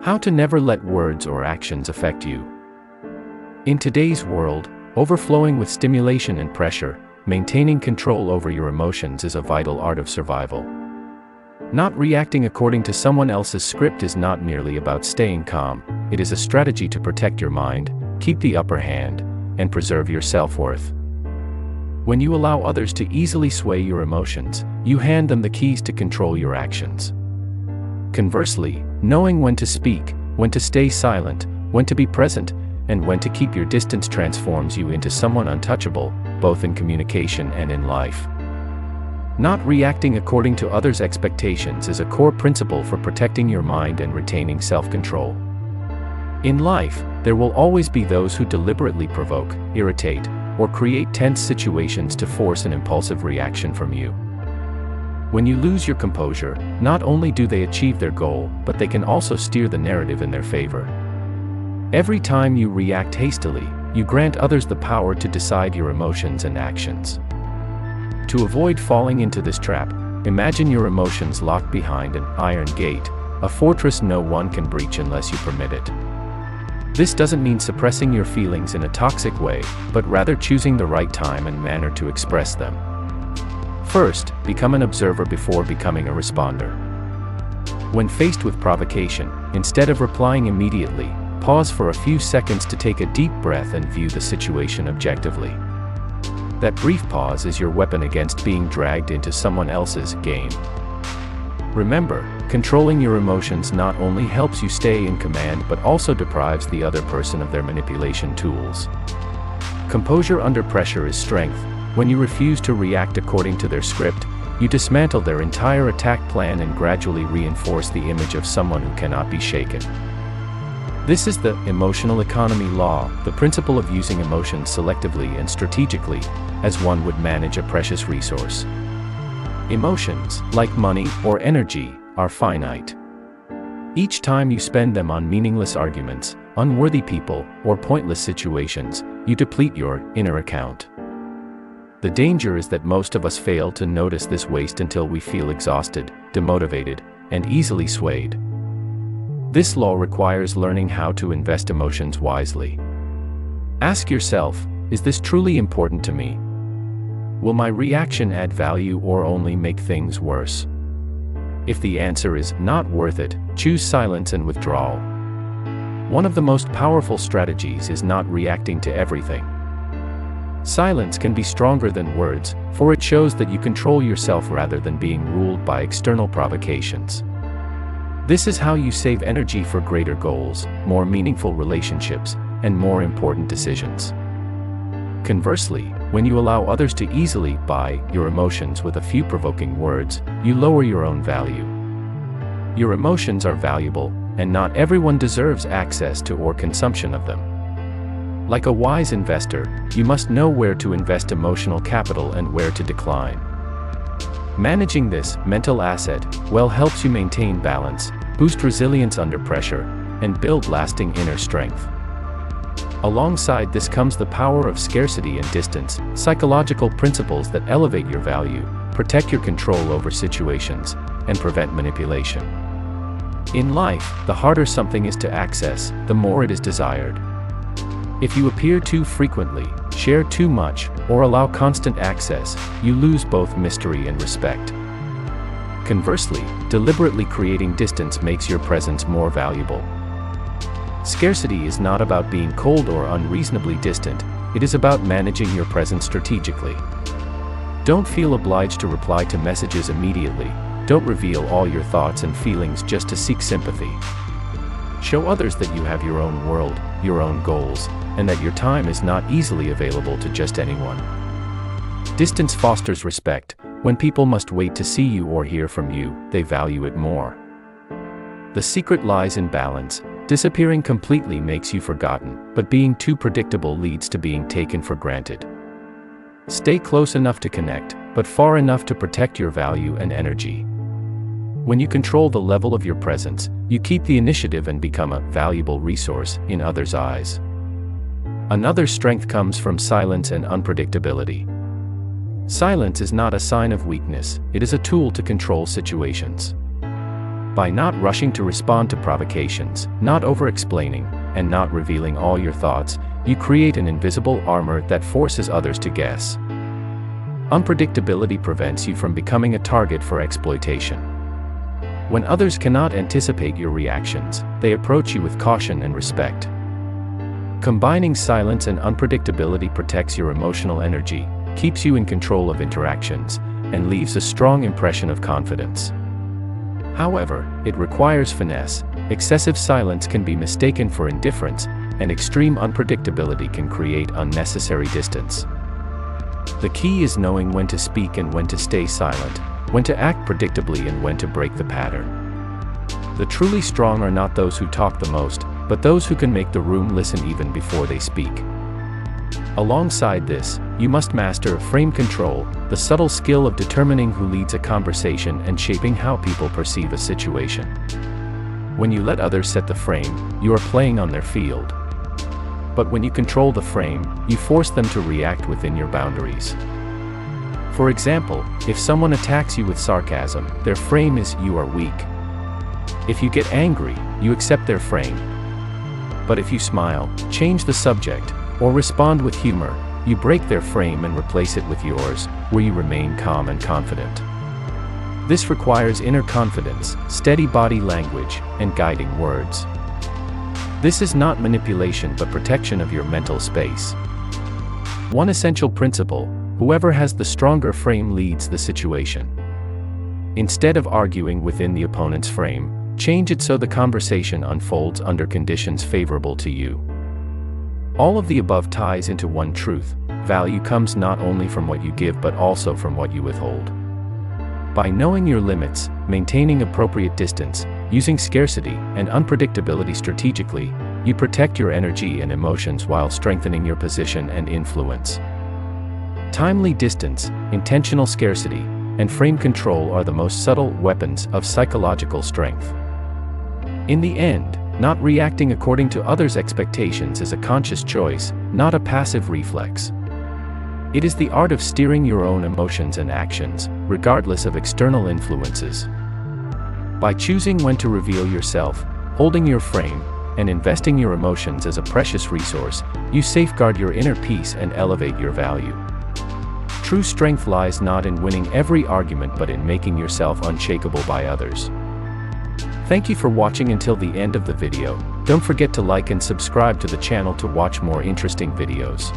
How to never let words or actions affect you. In today's world, overflowing with stimulation and pressure, maintaining control over your emotions is a vital art of survival. Not reacting according to someone else's script is not merely about staying calm, it is a strategy to protect your mind, keep the upper hand, and preserve your self-worth. When you allow others to easily sway your emotions, you hand them the keys to control your actions. Conversely, knowing when to speak, when to stay silent, when to be present, and when to keep your distance transforms you into someone untouchable, both in communication and in life. Not reacting according to others' expectations is a core principle for protecting your mind and retaining self-control. In life, there will always be those who deliberately provoke, irritate, or create tense situations to force an impulsive reaction from you. When you lose your composure, not only do they achieve their goal, but they can also steer the narrative in their favor. Every time you react hastily, you grant others the power to decide your emotions and actions. To avoid falling into this trap, imagine your emotions locked behind an iron gate, a fortress no one can breach unless you permit it. This doesn't mean suppressing your feelings in a toxic way, but rather choosing the right time and manner to express them. First, become an observer before becoming a responder. When faced with provocation, instead of replying immediately, pause for a few seconds to take a deep breath and view the situation objectively. That brief pause is your weapon against being dragged into someone else's game. Remember, controlling your emotions not only helps you stay in command but also deprives the other person of their manipulation tools. Composure under pressure is strength. When you refuse to react according to their script, you dismantle their entire attack plan and gradually reinforce the image of someone who cannot be shaken. This is the emotional economy law, the principle of using emotions selectively and strategically, as one would manage a precious resource. Emotions, like money or energy, are finite. Each time you spend them on meaningless arguments, unworthy people, or pointless situations, you deplete your inner account. The danger is that most of us fail to notice this waste until we feel exhausted, demotivated, and easily swayed. This law requires learning how to invest emotions wisely. Ask yourself, is this truly important to me? Will my reaction add value or only make things worse? If the answer is not worth it, choose silence and withdrawal. One of the most powerful strategies is not reacting to everything. Silence can be stronger than words, for it shows that you control yourself rather than being ruled by external provocations. This is how you save energy for greater goals, more meaningful relationships, and more important decisions. Conversely, when you allow others to easily buy your emotions with a few provoking words, you lower your own value. Your emotions are valuable, and not everyone deserves access to or consumption of them. Like a wise investor, you must know where to invest emotional capital and where to decline. Managing this mental asset well helps you maintain balance, boost resilience under pressure, and build lasting inner strength. Alongside this comes the power of scarcity and distance, psychological principles that elevate your value, protect your control over situations, and prevent manipulation. In life, the harder something is to access, the more it is desired. If you appear too frequently, share too much, or allow constant access, you lose both mystery and respect. Conversely, deliberately creating distance makes your presence more valuable. Scarcity is not about being cold or unreasonably distant, it is about managing your presence strategically. Don't feel obliged to reply to messages immediately, don't reveal all your thoughts and feelings just to seek sympathy. Show others that you have your own world, your own goals, and that your time is not easily available to just anyone. Distance fosters respect. When people must wait to see you or hear from you, they value it more. The secret lies in balance. Disappearing completely makes you forgotten, but being too predictable leads to being taken for granted. Stay close enough to connect, but far enough to protect your value and energy. When you control the level of your presence, you keep the initiative and become a valuable resource in others' eyes. Another strength comes from silence and unpredictability. Silence is not a sign of weakness, it is a tool to control situations. By not rushing to respond to provocations, not over-explaining, and not revealing all your thoughts, you create an invisible armor that forces others to guess. Unpredictability prevents you from becoming a target for exploitation. When others cannot anticipate your reactions, they approach you with caution and respect. Combining silence and unpredictability protects your emotional energy, keeps you in control of interactions, and leaves a strong impression of confidence. However, it requires finesse. Excessive silence can be mistaken for indifference, and extreme unpredictability can create unnecessary distance. The key is knowing when to speak and when to stay silent, when to act predictably and when to break the pattern. The truly strong are not those who talk the most, but those who can make the room listen even before they speak. Alongside this, you must master frame control, the subtle skill of determining who leads a conversation and shaping how people perceive a situation. When you let others set the frame, you are playing on their field. But when you control the frame, you force them to react within your boundaries. For example, if someone attacks you with sarcasm, their frame is "you are weak." If you get angry, you accept their frame. But if you smile, change the subject, or respond with humor, you break their frame and replace it with yours, where you remain calm and confident. This requires inner confidence, steady body language, and guiding words. This is not manipulation but protection of your mental space. One essential principle: whoever has the stronger frame leads the situation. Instead of arguing within the opponent's frame, change it so the conversation unfolds under conditions favorable to you. All of the above ties into one truth: value comes not only from what you give but also from what you withhold. By knowing your limits, maintaining appropriate distance, using scarcity and unpredictability strategically, you protect your energy and emotions while strengthening your position and influence. Timely distance, intentional scarcity, and frame control are the most subtle weapons of psychological strength. In the end, not reacting according to others' expectations is a conscious choice, not a passive reflex. It is the art of steering your own emotions and actions, regardless of external influences. By choosing when to reveal yourself, holding your frame, and investing your emotions as a precious resource, you safeguard your inner peace and elevate your value. True strength lies not in winning every argument but in making yourself unshakable by others. Thank you for watching until the end of the video. Don't forget to like and subscribe to the channel to watch more interesting videos.